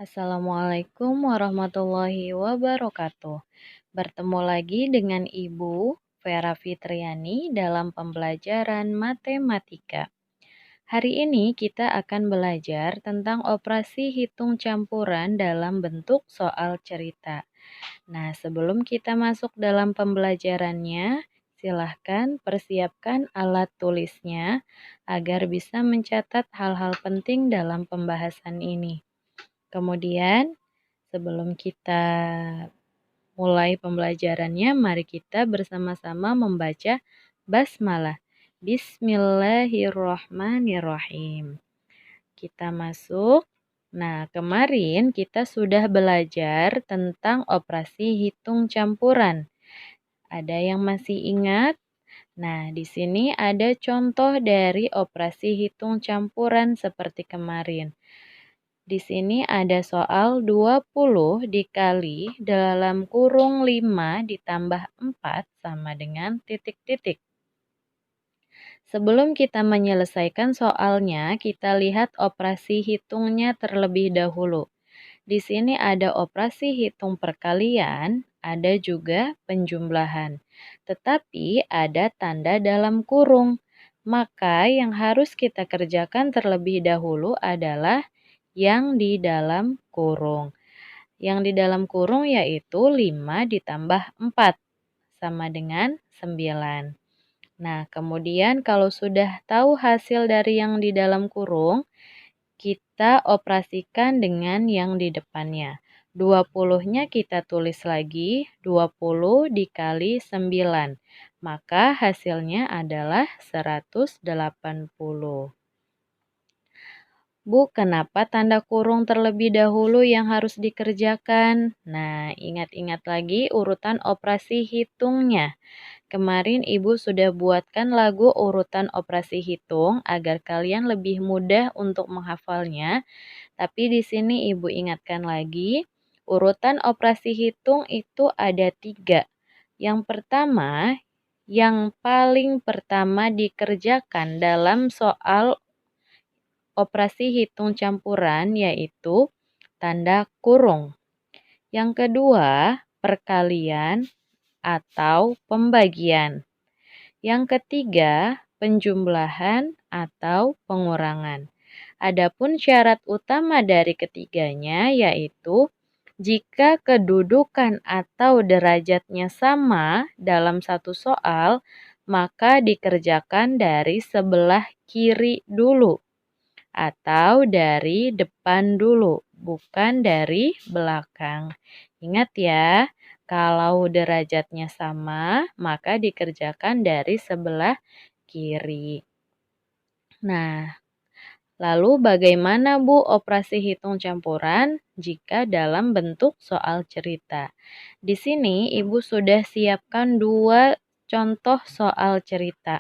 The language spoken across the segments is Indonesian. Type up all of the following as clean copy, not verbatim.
Assalamualaikum warahmatullahi wabarakatuh. Bertemu lagi dengan Ibu Vera Fitriani dalam pembelajaran matematika. Hari ini kita akan belajar tentang operasi hitung campuran dalam bentuk soal cerita. Nah, sebelum kita masuk dalam pembelajarannya, silahkan persiapkan alat tulisnya agar bisa mencatat hal-hal penting dalam pembahasan ini. Kemudian, sebelum kita mulai pembelajarannya, mari kita bersama-sama membaca basmalah. Bismillahirrohmanirrohim. Kita masuk. Nah, kemarin kita sudah belajar tentang operasi hitung campuran. Ada yang masih ingat? Nah, di sini ada contoh dari operasi hitung campuran seperti kemarin. Di sini ada soal 20 dikali dalam kurung 5 ditambah 4 sama dengan titik-titik. Sebelum kita menyelesaikan soalnya, kita lihat operasi hitungnya terlebih dahulu. Di sini ada operasi hitung perkalian, ada juga penjumlahan. Tetapi ada tanda dalam kurung. Maka yang harus kita kerjakan terlebih dahulu adalah yang di dalam kurung. Yang di dalam kurung yaitu 5 ditambah 4 sama dengan 9. Nah, kemudian kalau sudah tahu hasil dari yang di dalam kurung, kita operasikan dengan yang di depannya. 20-nya kita tulis lagi, 20 dikali 9. Maka hasilnya adalah 180. Bu, kenapa tanda kurung terlebih dahulu yang harus dikerjakan? Nah, ingat-ingat lagi urutan operasi hitungnya. Kemarin Ibu sudah buatkan lagu urutan operasi hitung agar kalian lebih mudah untuk menghafalnya. Tapi di sini Ibu ingatkan lagi, urutan operasi hitung itu ada 3. Yang pertama, yang paling pertama dikerjakan dalam soal operasi hitung campuran yaitu tanda kurung. Yang kedua, perkalian atau pembagian. Yang ketiga, penjumlahan atau pengurangan. Adapun syarat utama dari ketiganya yaitu jika kedudukan atau derajatnya sama dalam satu soal, maka dikerjakan dari sebelah kiri dulu atau dari depan dulu, bukan dari belakang. Ingat ya, kalau derajatnya sama, maka dikerjakan dari sebelah kiri. Nah, lalu bagaimana Bu operasi hitung campuran jika dalam bentuk soal cerita? Di sini Ibu sudah siapkan 2 contoh soal cerita.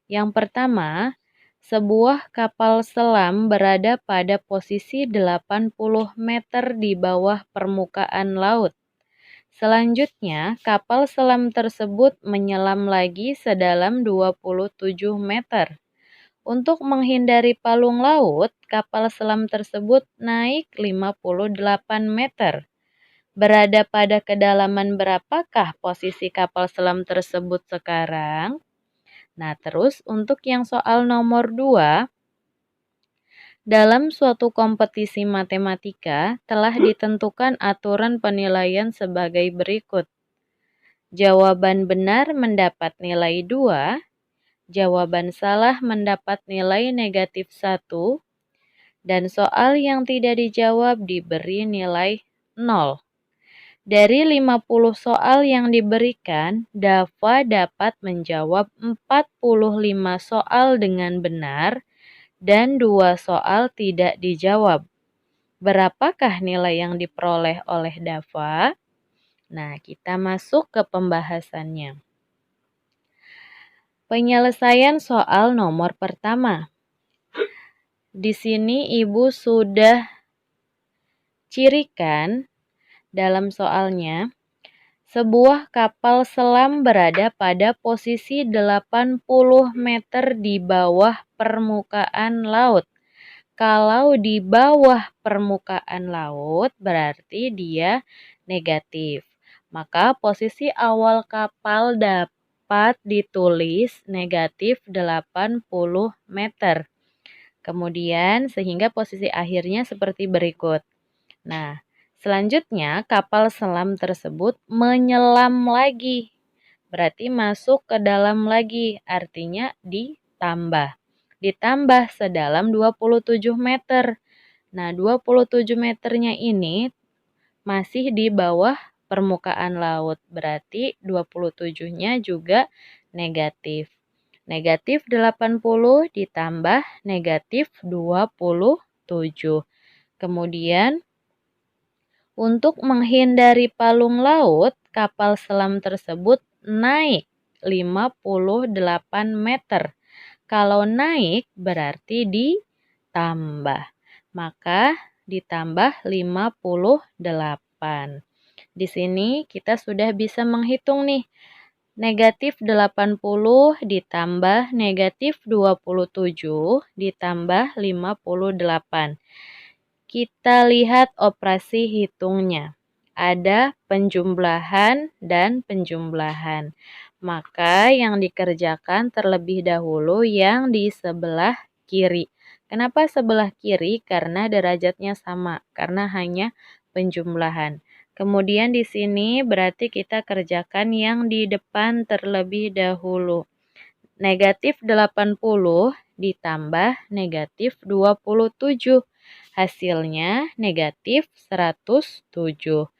Yang pertama, sebuah kapal selam berada pada posisi 80 meter di bawah permukaan laut. Selanjutnya, kapal selam tersebut menyelam lagi sedalam 27 meter. Untuk menghindari palung laut, kapal selam tersebut naik 58 meter. Berada pada kedalaman berapakah posisi kapal selam tersebut sekarang? Nah, terus untuk yang soal nomor 2, dalam suatu kompetisi matematika telah ditentukan aturan penilaian sebagai berikut. Jawaban benar mendapat nilai 2, jawaban salah mendapat nilai negatif 1, dan soal yang tidak dijawab diberi nilai 0. Dari 50 soal yang diberikan, Dava dapat menjawab 45 soal dengan benar dan 2 soal tidak dijawab. Berapakah nilai yang diperoleh oleh Dava? Nah, kita masuk ke pembahasannya. Penyelesaian soal nomor pertama. Di sini Ibu sudah cirikan dalam soalnya, sebuah kapal selam berada pada posisi 80 meter di bawah permukaan laut. Kalau di bawah permukaan laut berarti dia negatif. Maka posisi awal kapal dapat ditulis negatif 80 meter. Kemudian sehingga posisi akhirnya seperti berikut. Nah, selanjutnya kapal selam tersebut menyelam lagi. Berarti masuk ke dalam lagi, artinya ditambah. Ditambah sedalam 27 meter. Nah, 27 meternya ini masih di bawah permukaan laut. Berarti 27-nya juga negatif. Negatif 80 ditambah negatif 27. Kemudian, untuk menghindari palung laut, kapal selam tersebut naik 58 meter. Kalau naik berarti ditambah. Maka ditambah 58. Di sini kita sudah bisa menghitung nih. Negatif 80 ditambah negatif 27 ditambah 58. Kita lihat operasi hitungnya. Ada penjumlahan dan penjumlahan. Maka yang dikerjakan terlebih dahulu yang di sebelah kiri. Kenapa sebelah kiri? Karena derajatnya sama, karena hanya penjumlahan. Kemudian di sini berarti kita kerjakan yang di depan terlebih dahulu. Negatif 80 ditambah negatif 27. Hasilnya negatif 107.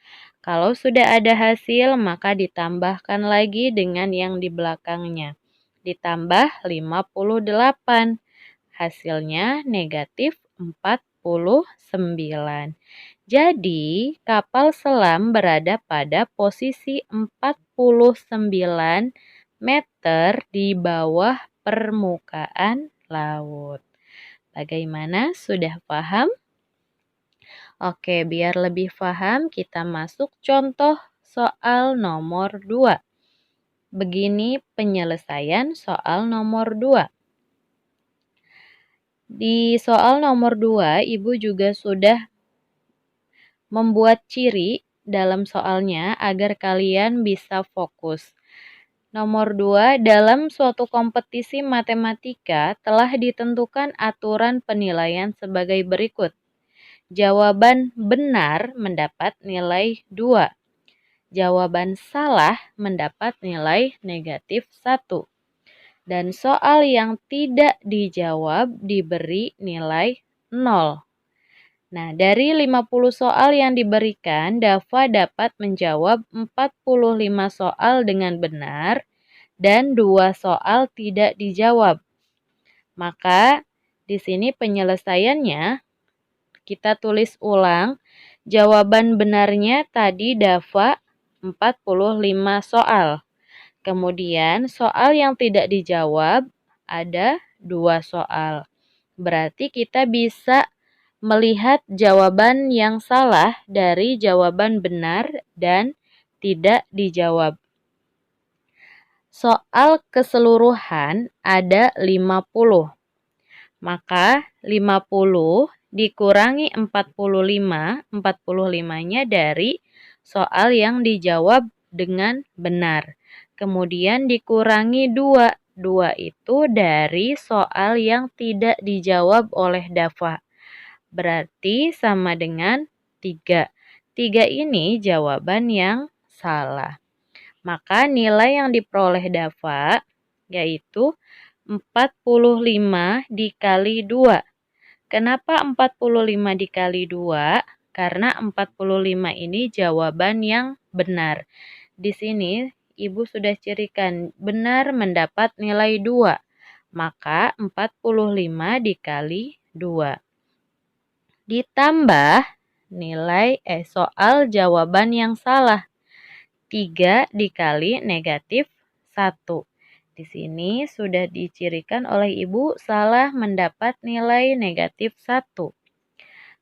Kalau sudah ada hasil, maka ditambahkan lagi dengan yang di belakangnya. Ditambah 58. Hasilnya negatif 49. Jadi, kapal selam berada pada posisi 49 meter di bawah permukaan laut. Bagaimana? Sudah paham? Oke, biar lebih paham, kita masuk contoh soal nomor 2. Begini penyelesaian soal nomor 2. Di soal nomor 2, Ibu juga sudah membuat ciri dalam soalnya agar kalian bisa fokus. Nomor 2, dalam suatu kompetisi matematika telah ditentukan aturan penilaian sebagai berikut. Jawaban benar mendapat nilai 2. Jawaban salah mendapat nilai negatif 1. Dan soal yang tidak dijawab diberi nilai 0. Nah, dari 50 soal yang diberikan, Dava dapat menjawab 45 soal dengan benar dan 2 soal tidak dijawab. Maka, di sini penyelesaiannya kita tulis ulang. Jawaban benarnya tadi Dava 45 soal. Kemudian, soal yang tidak dijawab ada 2 soal. Berarti kita bisa melihat jawaban yang salah dari jawaban benar dan tidak dijawab. Soal keseluruhan ada 50. Maka 50 dikurangi 45, 45-nya dari soal yang dijawab dengan benar. Kemudian dikurangi 2. 2 itu dari soal yang tidak dijawab oleh Dava. Berarti sama dengan 3. 3 ini jawaban yang salah. Maka nilai yang diperoleh Dava yaitu 45 dikali 2. Kenapa 45 dikali 2? Karena 45 ini jawaban yang benar. Di sini Ibu sudah cirikan benar mendapat nilai 2. Maka 45 dikali 2. Ditambah nilai soal jawaban yang salah. 3 dikali negatif 1. Di sini sudah dicirikan oleh Ibu salah mendapat nilai negatif 1.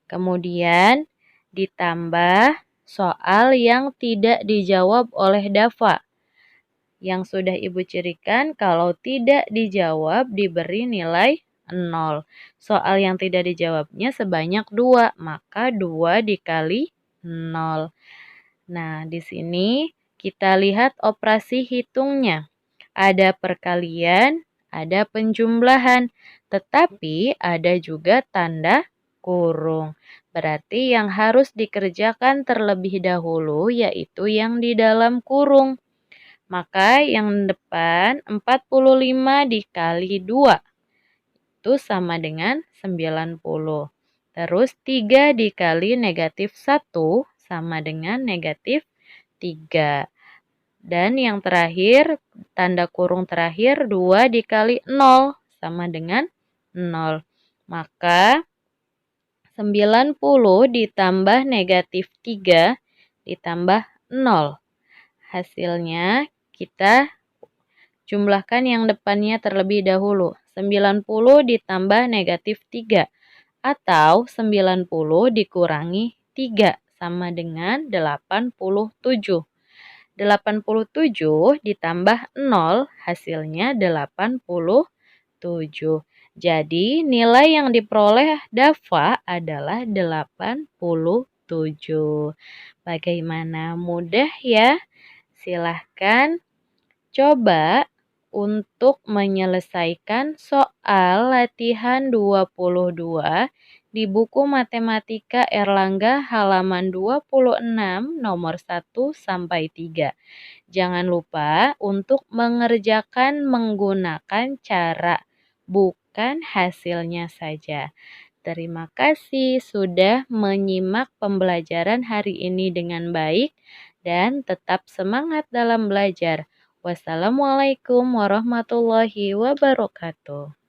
Kemudian ditambah soal yang tidak dijawab oleh Dava. Yang sudah Ibu cirikan kalau tidak dijawab diberi nilai 0. Soal yang tidak dijawabnya sebanyak 2, maka 2 dikali 0. Nah, di sini kita lihat operasi hitungnya. Ada perkalian, ada penjumlahan, tetapi ada juga tanda kurung. Berarti yang harus dikerjakan terlebih dahulu yaitu yang di dalam kurung. Maka yang depan 45 dikali 2 itu sama dengan 90. Terus 3 dikali negatif 1 sama dengan negatif 3. Dan yang terakhir, tanda kurung terakhir 2 dikali 0 sama dengan 0. Maka 90 ditambah negatif 3 ditambah 0. Hasilnya kita jumlahkan yang depannya terlebih dahulu. 90 ditambah negatif 3 atau 90 dikurangi 3 sama dengan 87. 87 ditambah 0 hasilnya 87. Jadi nilai yang diperoleh Dava adalah 87. Bagaimana, mudah ya? Silahkan coba untuk menyelesaikan soal latihan 22 di buku Matematika Erlangga halaman 26 nomor 1 sampai 3. Jangan lupa untuk mengerjakan menggunakan cara, bukan hasilnya saja. Terima kasih sudah menyimak pembelajaran hari ini dengan baik dan tetap semangat dalam belajar. Wassalamualaikum warahmatullahi wabarakatuh.